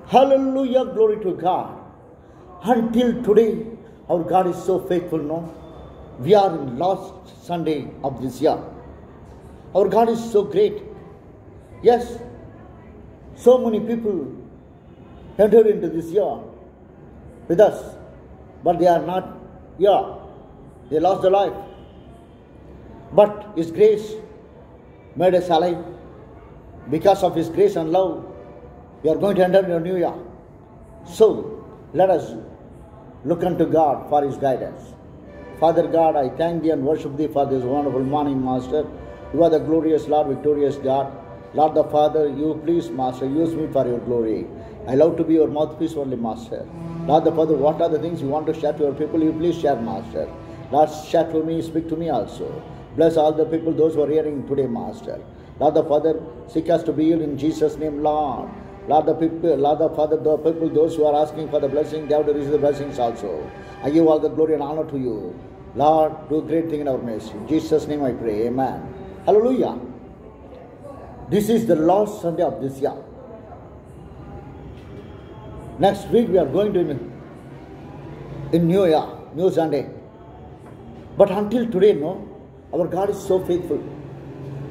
Hallelujah, glory to God. Until today, our God is so faithful, no? We are in last Sunday of this year. Our God is so great. Yes, so many people entered into this year with us, but they are not here. They lost their life. But His grace made us alive. Because of His grace and love, we are going to enter into a new year. So, let us look unto God for His guidance. Father God, I thank Thee and worship Thee for this wonderful morning, Master. You are the glorious Lord, victorious God. Lord the Father, You please, Master, use me for Your glory. I love to be Your mouthpiece only, Master. Lord the Father, what are the things You want to share to Your people? You please share, Master. Lord, share to me, speak to me also. Bless all the people, those who are hearing today, Master. Lord the Father, seek us to be healed in Jesus' name, Lord. Lord the Father, the people, those who are asking for the blessing, they have to receive the blessings also. I give all the glory and honor to You. Lord, do a great thing in our midst. In Jesus' name I pray. Amen. Hallelujah. This is the last Sunday of this year. Next week we are going to in New Year, New Sunday. But until today, no, our God is so faithful.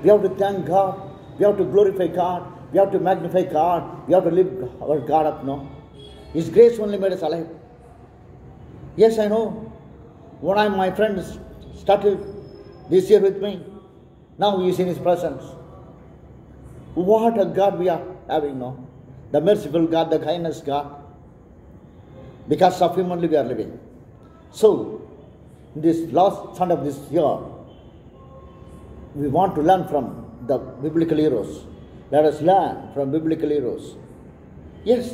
We have to thank God. We have to glorify God. We have to magnify God. We have to lift our God up, no. His grace only made us alive. Yes, I know. One of my friends started this year with me. Now he is in His presence. What a God we are having, no. The merciful God, the kindness God. Because of Him only we are living. So, this last Sunday of this year, we want to learn from the biblical heroes. Let us learn from biblical heroes. Yes,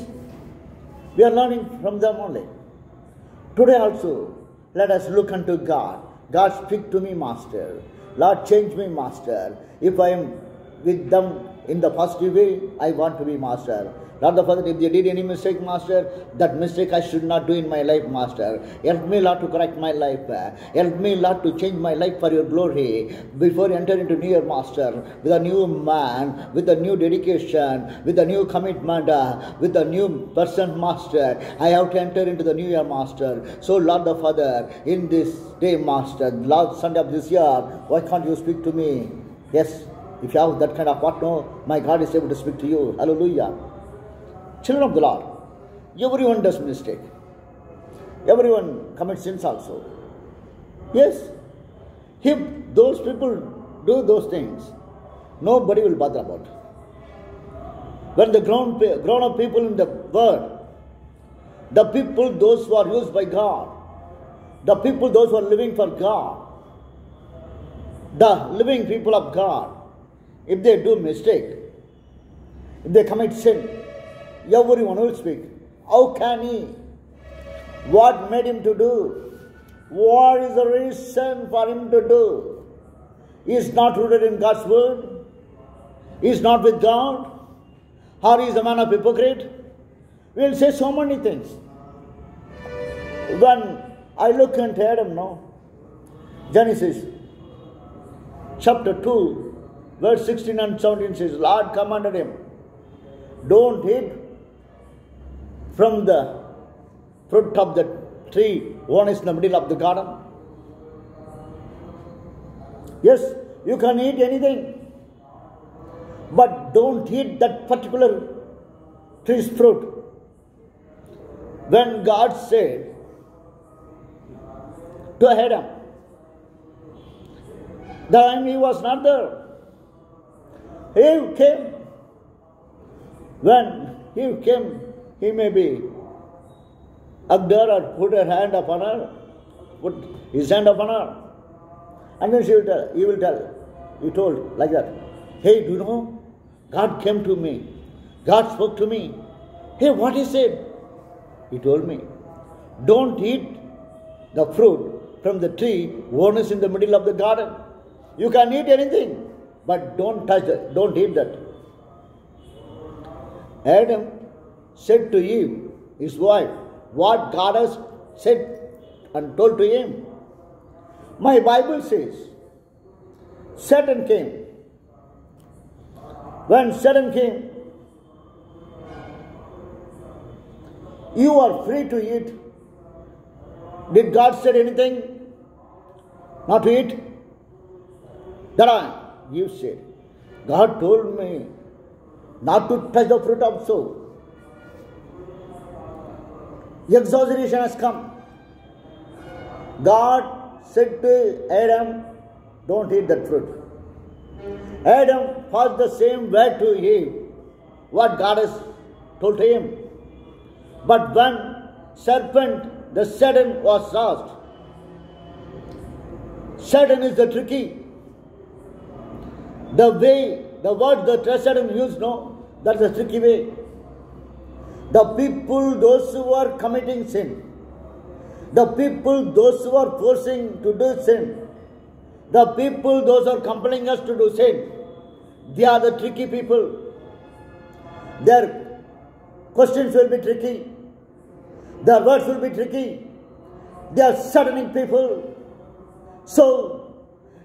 we are learning from them only. Today also, let us look unto God. God, speak to me, Master. Lord, change me, Master. If I am with them in the positive way, I want to be, Master. Lord the Father, if they did any mistake, Master, that mistake I should not do in my life, Master. Help me, Lord, to correct my life. Help me, Lord, to change my life for Your glory. Before you enter into New Year, Master, with a new man, with a new dedication, with a new commitment, with a new person, Master, I have to enter into the New Year, Master. So, Lord the Father, in this day, Master, last Sunday of this year, why can't You speak to me? Yes, if you have that kind of heart, no, my God is able to speak to you. Hallelujah. Children of the Lord, everyone does mistake. Everyone commits sins also. Yes, if those people do those things, nobody will bother about. When the grown-up people in the world, the people, those who are used by God, the people, those who are living for God, the living people of God, if they do mistake, if they commit sin, everyone will speak. How can he? What made him to do? What is the reason for him to do? He is not rooted in God's word. He is not with God. Or he is a man of hypocrite. We will say so many things. When I look into Adam now, Genesis chapter 2, verse 16 and 17 says, Lord commanded him, don't eat from the fruit of the tree, one is in the middle of the garden. Yes, you can eat anything, but don't eat that particular tree's fruit. When God said to Adam, the time he was not there, Eve came. When Eve came, he may be hugged her or put her hand upon her, put his hand upon her. And then he told like that, hey, do you know, God came to me. God spoke to me. Hey, what He said? He told me, don't eat the fruit from the tree, one is in the middle of the garden. You can eat anything, but don't touch it, don't eat that. Adam said to Eve, his wife, what God has said and told to him. My Bible says, Satan came. When Satan came, You are free to eat. Did God say anything not to eat? That you said. God told me not to touch the fruit also. Exaggeration has come. God said to Adam, don't eat that fruit. Adam passed the same word to Eve, what God has told to him. But when the Satan was asked, Satan is the tricky. The word that Satan used, no, that's a tricky way. The people, those who are committing sin, the people, those who are forcing to do sin, the people, those who are compelling us to do sin, they are the tricky people. Their questions will be tricky. Their words will be tricky. They are saddening people. So,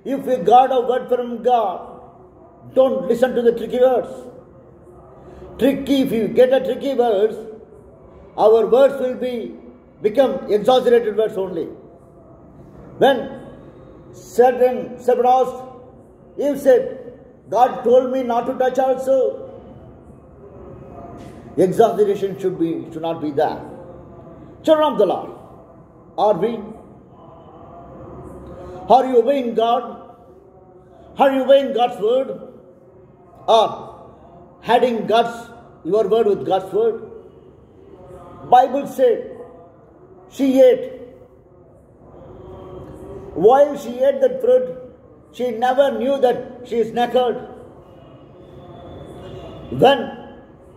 if we got a word from God, don't listen to the tricky words. If you get a tricky words, our words will become exaggerated words only. When Satan asked, Eve said, God told me not to touch also. Exaggeration should not be there. Children of the Lord, are we? Are you obeying God? Are you obeying God's word? Or adding your word with God's word? Bible said she ate. While she ate that fruit, she never knew that she is naked. When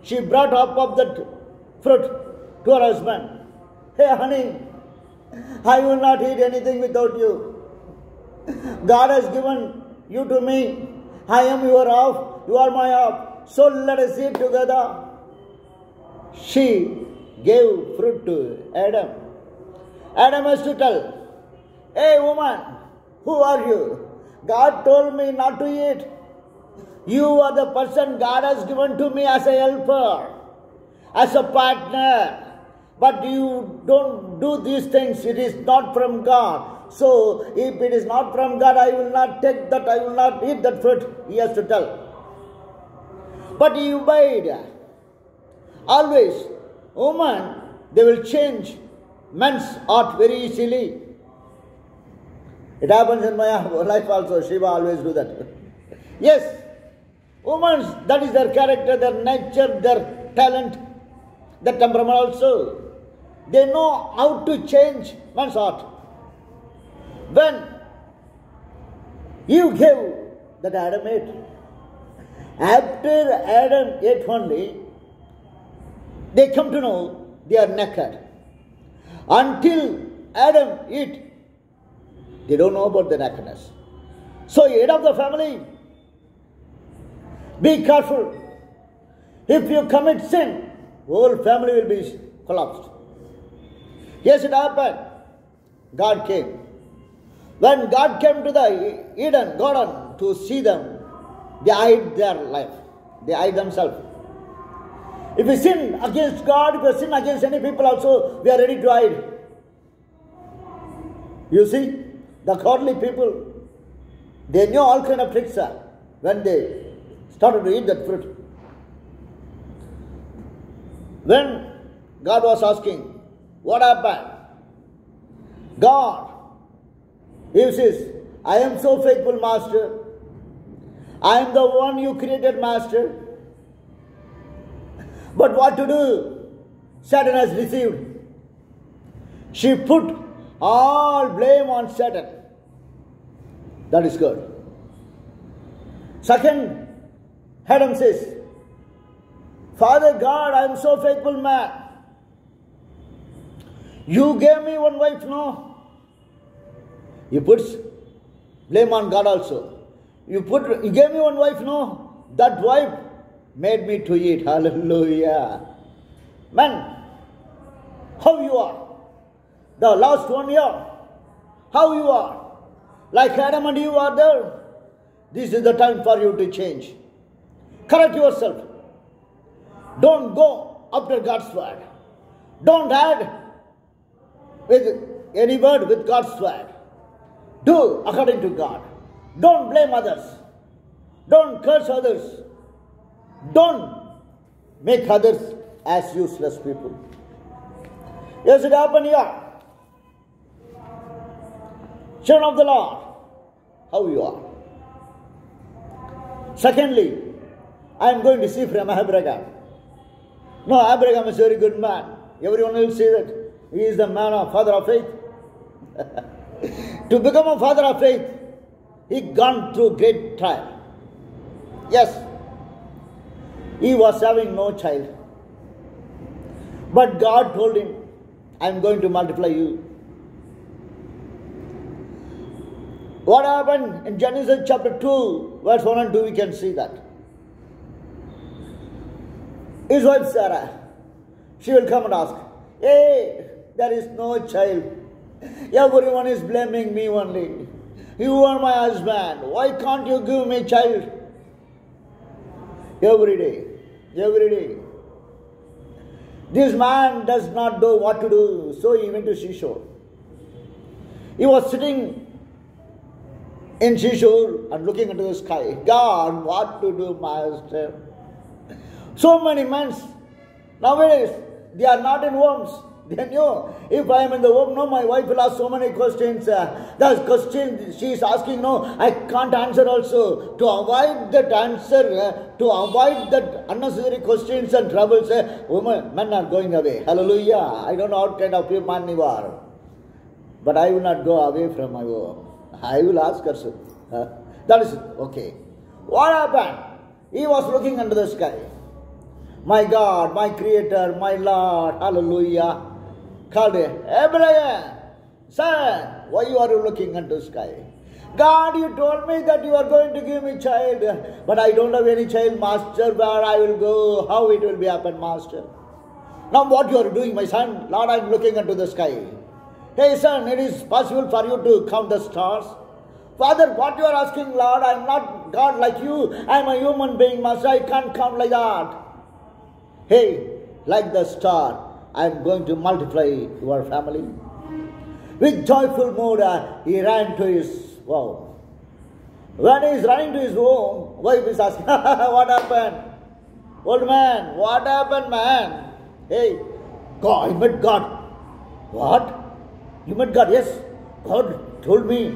she brought up that fruit to her husband, hey honey, I will not eat anything without you. God has given you to me. I am your half, you are my half. So let us eat together. She gave fruit to Adam. Adam has to tell, hey woman, who are you? God told me not to eat. You are the person God has given to me as a helper, as a partner. But you don't do these things. It is not from God. So, if it is not from God, I will not take that. I will not eat that fruit. He has to tell. But he obeyed. Always, woman, they will change men's heart very easily. It happens in my life also. Shiva always do that. Yes, women, that is their character, their nature, their talent, their temperament also. They know how to change man's heart. When you gave that Adam ate, after Adam ate only, they come to know they are naked. Until Adam ate, they don't know about the nakedness. So, head of the family, be careful. If you commit sin, whole family will be collapsed. Yes, it happened. God came. When God came to the Eden garden to see them, they hide their life. They hide themselves. If we sin against God, if we sin against any people also, we are ready to hide. You see, the godly people, they knew all kind of tricks when they started to eat that fruit. When God was asking, what happened? God, he says, I am so faithful, Master. I am the one you created, Master. But what to do? Satan has received. She put all blame on Satan. That is good. Second, Adam says, Father God, I am so faithful man. You gave me one wife, no? He puts blame on God also. You gave me one wife, no? That wife made me to eat. Hallelujah. Man, how you are? The last 1 year, how you are? Like Adam and Eve are there. This is the time for you to change. Correct yourself. Don't go after God's word. Don't add with any word with God's word. Do according to God. Don't blame others. Don't curse others. Don't make others as useless people. Yes, it happened here. Children of the Lord, how you are. Secondly, I am going to see from Abraham. No, Abraham is a very good man. Everyone will say that he is the man of father of faith. To become a father of faith, he gone through great trial. Yes, he was having no child. But God told him, I am going to multiply you. What happened in Genesis chapter 2, verse 1 and 2, we can see that. His wife Sarah, she will come and ask, hey, there is no child. Everyone is blaming me only. You are my husband. Why can't you give me a child? Every day. This man does not know what to do, so he went to seashore. He was sitting in seashore and looking into the sky. God, what to do, master? So many men nowadays, they are not in homes. They know if I am in the home, no, my wife will ask so many questions. The question she is asking, no, I can't answer also. To avoid that answer, to avoid that unnecessary questions and troubles, men are going away. Hallelujah. I don't know what kind of man you are. But I will not go away from my home. I will ask her so. That is okay. What happened? He was looking under the sky. My God, my Creator, my Lord, hallelujah, called Abraham, son, why you are looking into the sky? God, you told me that you are going to give me child, but I don't have any child, master. Where I will go? How it will be happen, master? Now what you are doing, my son? Lord, I am looking into the sky. Hey son, it is possible for you to count the stars. Father, what you are asking, Lord, I am not God like you. I am a human being, master. I can't count like that. Hey, like the star, I am going to multiply your family. With joyful mood, he ran to his home. When he is running to his home, wife is asking, what happened? Old man, what happened, man? Hey, God, I met God. What? You met God? Yes. God told me,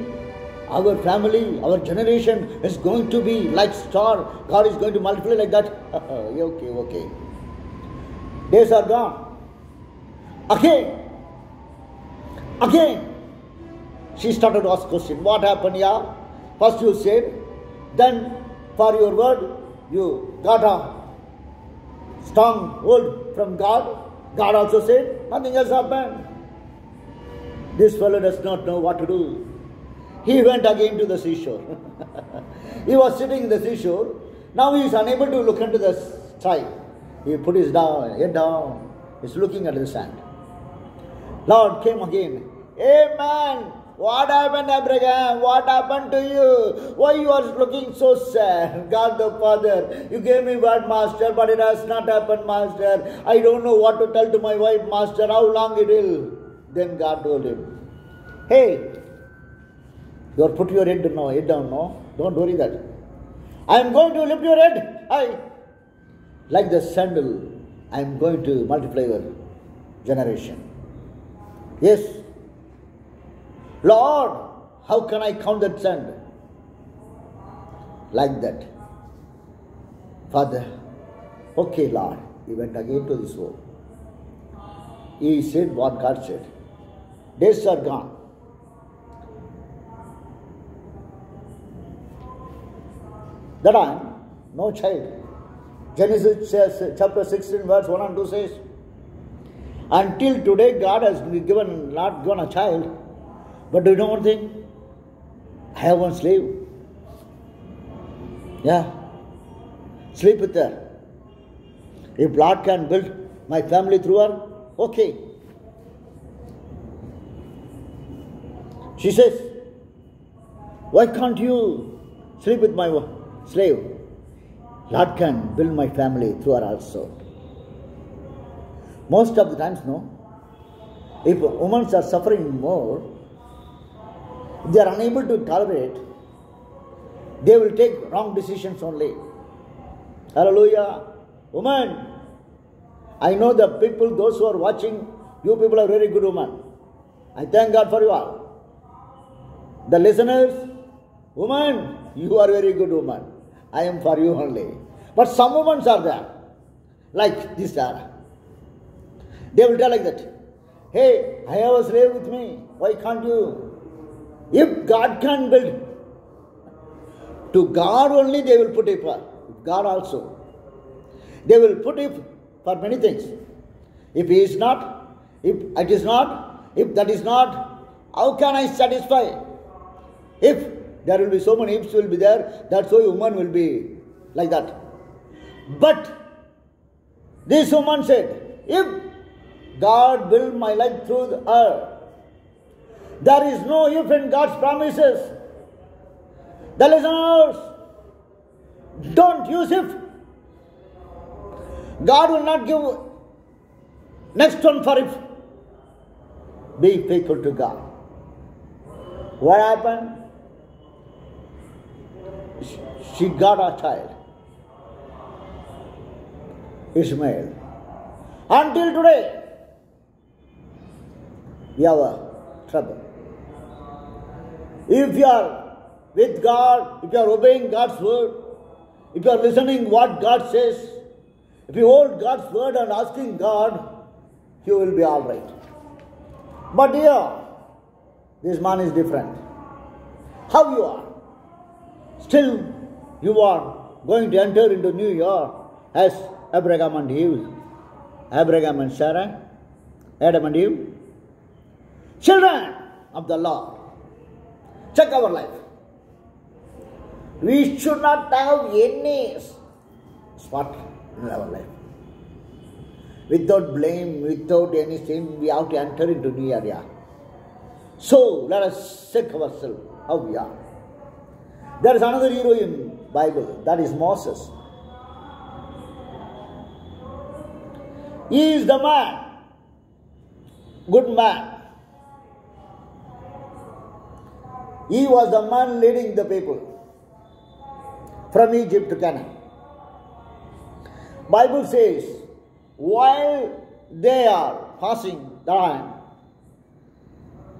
our family, our generation is going to be like star. God is going to multiply like that. Okay. Days are gone. Again, she started to ask questions. What happened, yeah? First you said, then for your word, you got a strong word from God. God also said, nothing has happened. This fellow does not know what to do. He went again to the seashore. He was sitting in the seashore. Now he is unable to look into the sky. He put his head down. He's looking at the sand. Lord came again. Hey man, what happened, Abraham? What happened to you? Why you are looking so sad? God the Father, you gave me word, master, but it has not happened, master. I don't know what to tell to my wife, master, how long it will. Then God told him, hey, you are put your head down, no? Don't worry that. I am going to lift your head. Like the sandal, I am going to multiply your generation. Yes. Lord, how can I count that sand? Like that. Father, okay, Lord. He went again to this world. He said what God said. Days are gone. That time, no child. Genesis chapter 16 verse 1 and 2 says, until today God has not given a child. But do you know one thing? I have one slave. Yeah. Sleep with her. If Lord can build my family through her, okay. She says, why can't you sleep with my slave? Lord can build my family through her also. Most of the times, no. If women are suffering more, they are unable to tolerate, they will take wrong decisions only. Hallelujah. Women, I know the people, those who are watching, you people are very good women. I thank God for you all. The listeners, women, you are very good women. I am for you only. But some women are there, like this Sarah. They will tell like that, hey, I have a slave with me. Why can't you? If God can build, to God only they will put it for. God also. They will put it for many things. If he is not, if it is not, if that is not, how can I satisfy? If there will be so many ifs will be there, that's why woman will be like that. But this woman said, if God build my life through her, there is no if in God's promises. The listeners, don't use if. God will not give next one for if. Be faithful to God. What happened? She got a child, Ishmael. Until today, we have a trouble. If you are with God, if you are obeying God's word, if you are listening what God says, if you hold God's word and asking God, you will be all right. But here, this man is different. How you are? Still, you are going to enter into New York as Abraham and Eve, Abraham and Sarah, Adam and Eve, children of the Lord. Check our life. We should not have any spot in our life. Without blame, without any sin, we have to enter into new area. So, let us check ourselves how we are. There is another hero in Bible, that is Moses. He is the man, good man. He was the man leading the people from Egypt to Canaan. Bible says, while they are passing the land,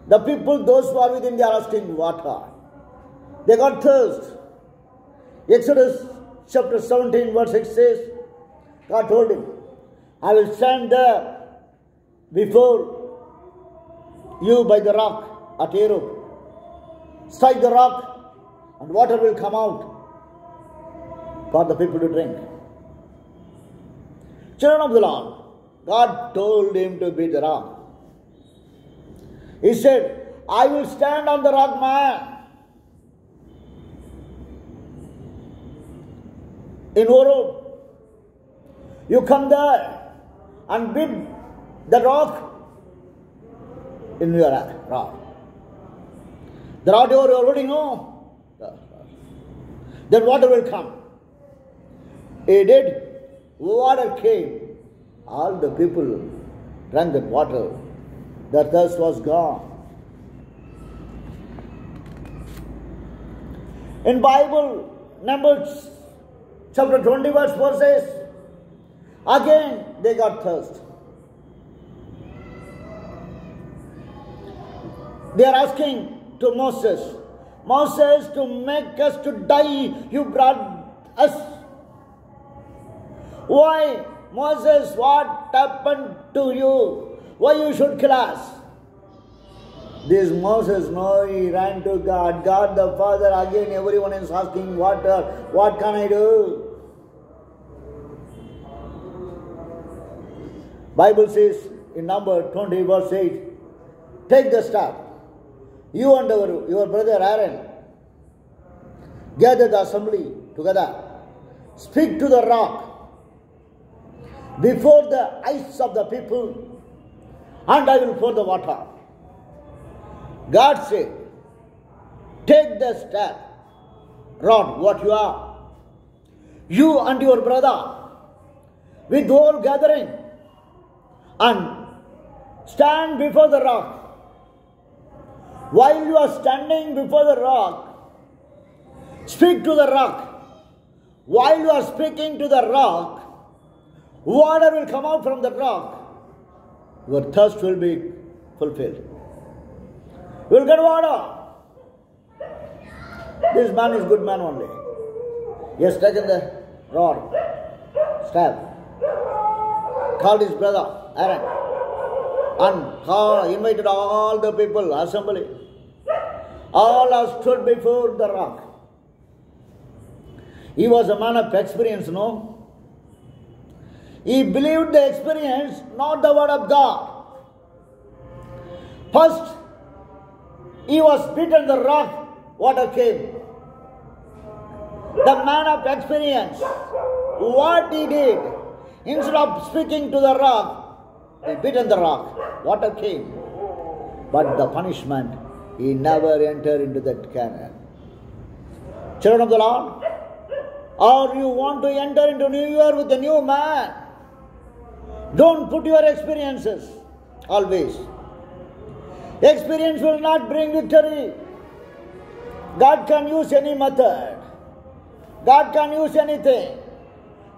the people, those who are within, they are asking water. They got thirst. Exodus chapter 17 verse 6 says, God told him, I will stand there before you by the rock at Horeb. Strike the rock and water will come out for the people to drink. Children of the Lord, God told him to beat the rock. He said, I will stand on the rock, man. In Horeb, you come there and beat the rock in your rod. The rod you already know. Then water will come. He did. Water came. All the people drank that water. Their thirst was gone. In Bible, Numbers chapter 20 verse 4 says, again they got thirst. They are asking to Moses, Moses, to make us to die, you brought us. Why, Moses, what happened to you? Why you should kill us? This Moses, no, he ran to God. God the Father, again everyone is asking water. What can I do? Bible says in number 20 verse 8, take the staff. You and your brother Aaron, gather the assembly together. Speak to the rock before the eyes of the people, and I will pour the water. God said, take the staff, rod, what you are, you and your brother, with whole gathering, and Stand before the rock. While you are standing before the rock, speak to the rock. While you are speaking to the rock, water will come out from the rock. Your thirst will be fulfilled. You will get water. This man is good man only. He has taken the rod, staff, called his brother Aaron, and invited all the people, assembly. All are stood before the rock. He was a man of experience, no? He believed the experience, not the word of God. First, he was beaten the rock, water came. The man of experience, what he did, instead of speaking to the rock, he beaten the rock, water came. But the punishment, he never entered into that Canaan. Children of the Lord, or you want to enter into New Year with a new man, don't put your experiences always. Experience will not bring victory. God can use any method. God can use anything.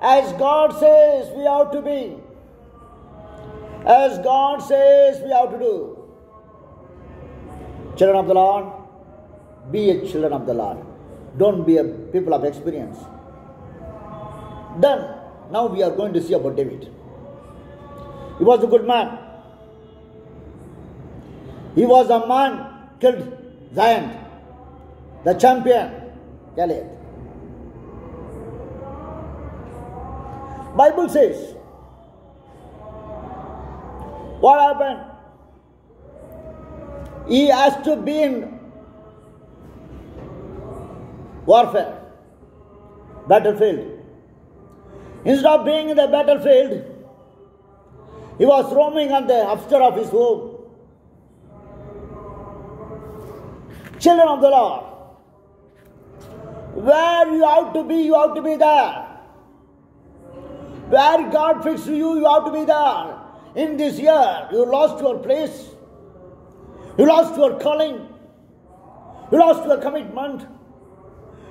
As God says we have to be. As God says we have to do. Children of the Lord, be a children of the Lord. Don't be a people of experience. Then, now we are going to see about David. He was a good man. He was a man killed giant, the champion, Goliath. Bible says, what happened? He has to be in warfare, battlefield. Instead of being in the battlefield, he was roaming on the upstairs of his home. Children of the Lord, where you have to be there. Where God fixed you have to be there. In this year, you lost your place. You lost your calling. You lost your commitment.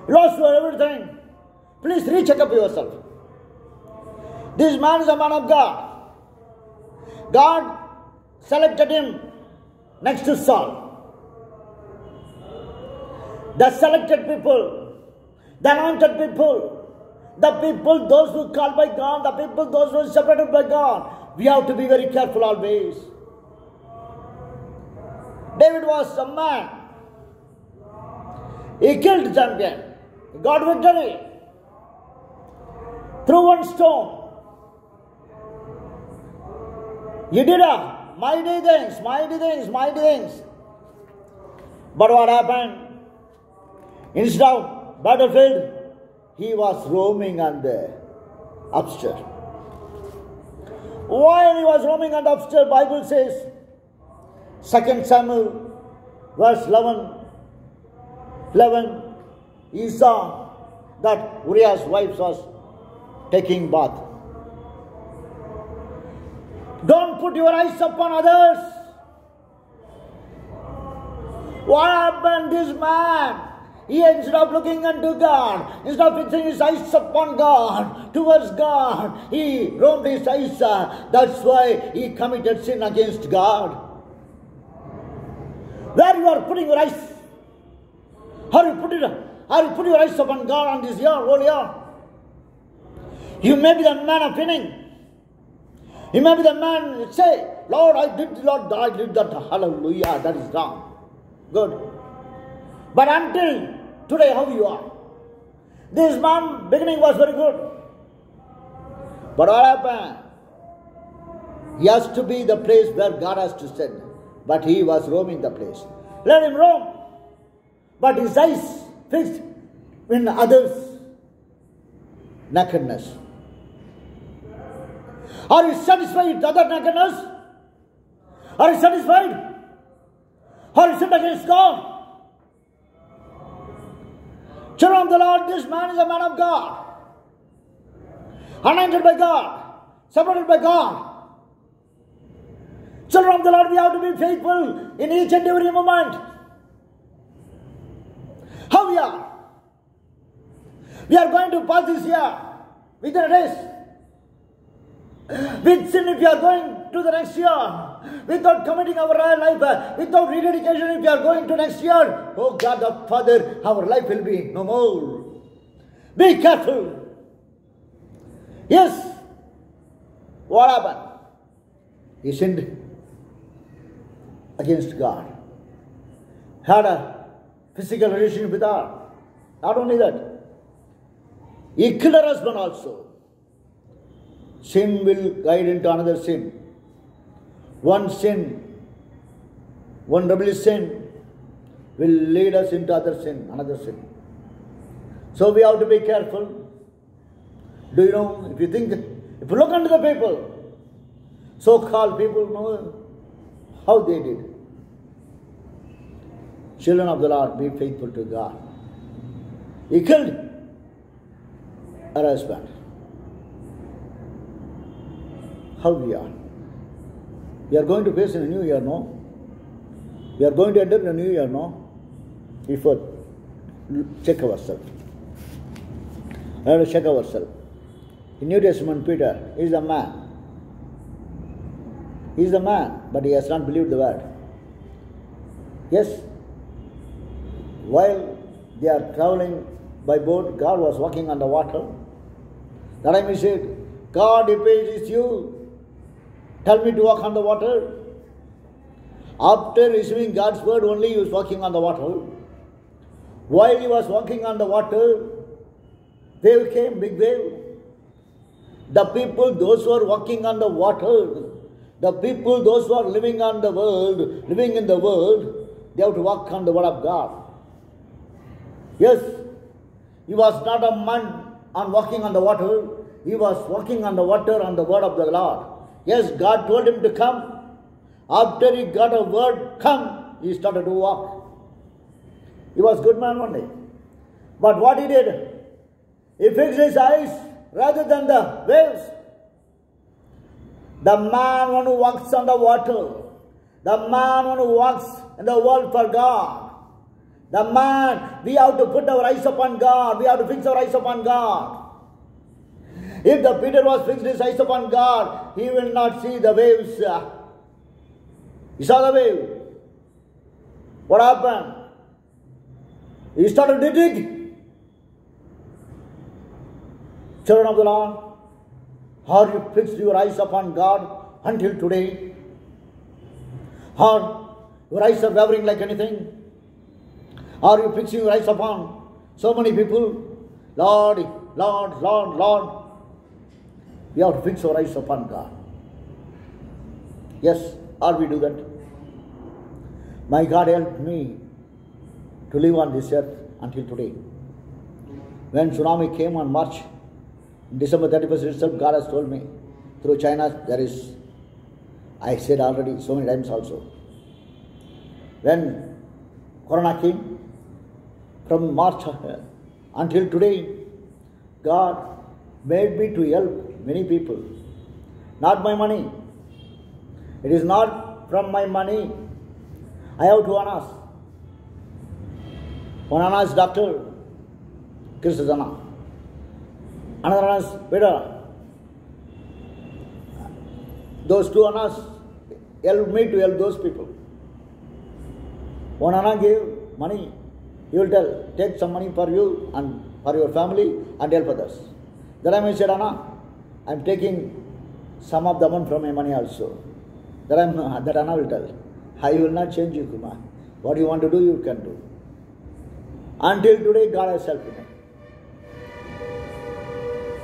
You lost your everything. Please recheck up yourself. This man is a man of God. God selected him next to Saul. The selected people, the anointed people, the people, those who are called by God, the people, those who are separated by God, we have to be very careful always. David was a man. He killed champion. He got victory through one stone. He did mighty things, mighty things, mighty things. But what happened? Instead of battlefield, he was roaming on the upstairs. While he was roaming on the upstairs, Bible says, 2 Samuel, verse 11, he saw that Uriah's wife was taking bath. Don't put your eyes upon others. What happened? This man, he instead of looking unto God, instead of fixing his eyes upon God, towards God, he roamed his eyes. That's why he committed sin against God. Where you are putting your eyes? How you put your eyes upon God on this year, whole year? You may be the man of winning. You may be the man say, Lord, I did that. Hallelujah, that is wrong. Good. But until today, how you are? This man, beginning was very good. But what happened? He has to be the place where God has to send. But he was roaming the place. Let him roam. But his eyes fixed in others' nakedness. Are you satisfied with other nakedness? Are you satisfied? Are you sin against God? Children of the Lord, this man is a man of God. Anointed by God. Separated by God. Children Children of the Lord, we have to be faithful in each and every moment. How we are? We are going to pass this year within a race. With sin, if you are going to the next year, without committing our life, without rededication, if you are going to next year, oh God the Father, our life will be no more. Be careful. Yes. What happened? He sinned against God. Had a physical relationship with her. Not only that, he killed her husband also. Sin will guide into another sin. One sin, one rebellious sin will lead us into other sin, another sin. So we have to be careful. Do you know, if you look into the people, so-called people, know how they did. Children of the Lord, be faithful to God. He killed her husband. How we are? We are going to face in a new year, no? We are going to enter in a new year, no? Before, check ourselves. We have to check ourselves. In New Testament, Peter is a man. He is a man, but he has not believed the word. Yes, while they are traveling by boat, God was walking on the water. That time he said, God, if it is you, tell me to walk on the water. After receiving God's word only, he was walking on the water. While he was walking on the water, wave came, big wave. The people, those who are walking on the water, the people, those who are living in the world, they have to walk on the word of God. Yes, he was not a man on walking on the water. He was walking on the water on the word of the Lord. Yes, God told him to come. After he got a word, come, he started to walk. He was a good man one day. But what he did, he fixed his eyes rather than the waves. The man one who walks on the water, the man one who walks in the world for God, the man, we have to put our eyes upon God, we have to fix our eyes upon God. If the Peter was fixed his eyes upon God, he will not see the waves. He saw the wave. What happened? He started to dig. Children of the Lord, have you fixed your eyes upon God until today? Or your eyes are wavering like anything? Are you fixing your eyes upon so many people? Lord, Lord, Lord, Lord. We have to fix our eyes upon God. Yes, or we do that. My God helped me to live on this earth until today. When tsunami came on March, December 31st itself, God has told me, through China, there is, I said already so many times also. When Corona came, from March until today, God made me to help many people. Not my money. It is not from my money. I have two Annas. One Anna is doctor, Christus Anna. Another Anna is Peter. Those two Annas helped me to help those people. One Anna gave money. He will tell, take some money for you and for your family and help others. Then I said, Anna, I am taking some of the amount from my money also. That Anna will tell, I will not change you, Kumar. What you want to do, you can do. Until today, God has helped me.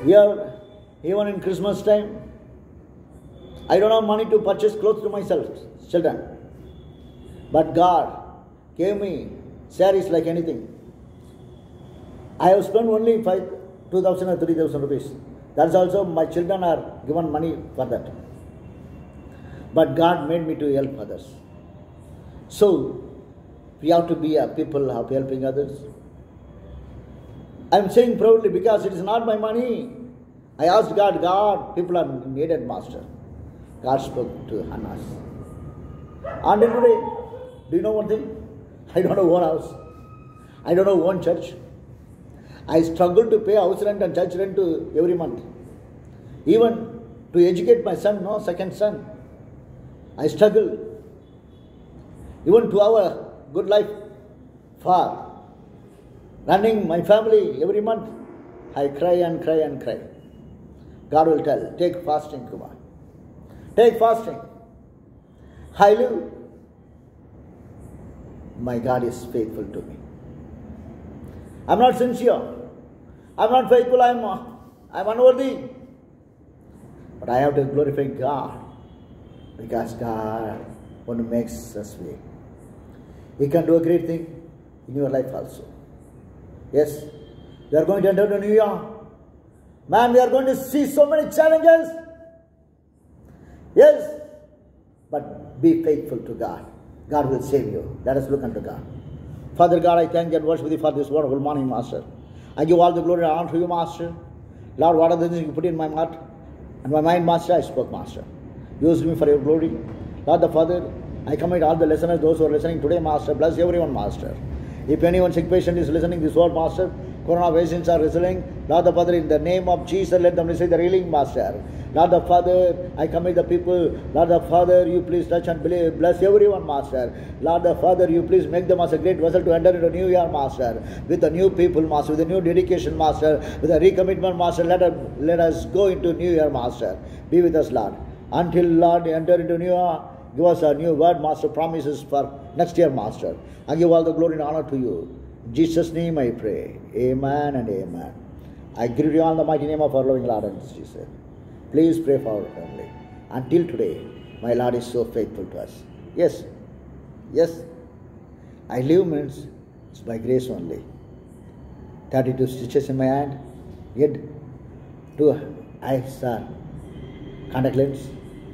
Here, even in Christmas time, I don't have money to purchase clothes to myself, children. But God gave me saris like anything. I have spent only 2,000 or 3,000 rupees. That's also my children are given money for that. But God made me to help others. So, we have to be a people of helping others. I am saying proudly because it is not my money. I asked God, God, people are needed, Master. God spoke to Annas. Until today, do you know one thing? I don't know one house. I don't know one church. I struggle to pay house rent and church rent every month. Even to educate my son, no, second son, I struggle. Even to have a good life for running my family every month, I cry and cry and cry. God will tell, take fasting, Kumar. Take fasting. I live. My God is faithful to me. I'm not sincere. I'm not faithful. I'm unworthy. But I have to glorify God, because God only makes us way. He can do a great thing in your life also. Yes, we are going to enter the new year. Man, we are going to see so many challenges. Yes, but be faithful to God. God will save you. Let us look unto God. Father God, I thank you and worship you for this wonderful morning, Master. I give all the glory and honor to you, Master. Lord, what are the things you put in my heart and my mind, Master? I spoke, Master. Use me for your glory. Lord the Father, I commit all the listeners, those who are listening today, Master. Bless everyone, Master. If anyone sick patient is listening this word, Master, corona patients are listening, Lord the Father, in the name of Jesus, let them receive the healing, Master. Lord the Father, I commit the people. Lord the Father, you please touch and bless everyone, Master. Lord the Father, you please make them as a great vessel to enter into new year, Master. With the new people, Master, with the new dedication, Master, with the recommitment, Master, let us go into new year, Master. Be with us, Lord. Until, Lord, enter into new year, give us a new word, Master, promises for next year, Master. I give all the glory and honor to you. In Jesus' name I pray. Amen and amen. I greet you all in the mighty name of our loving Lord and Jesus. Please pray for our family. Until today, my Lord is so faithful to us. Yes, yes, I live means it's by grace only. 32 stitches in my hand, yet 2 eyes are contact lens,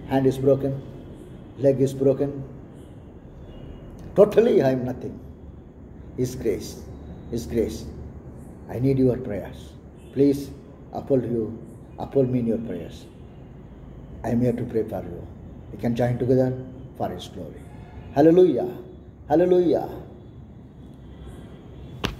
hand is broken, leg is broken. Totally I am nothing. His grace, His grace. I need your prayers. Please uphold me in your prayers. I am here to pray for you. We can join together for His glory. Hallelujah. Hallelujah.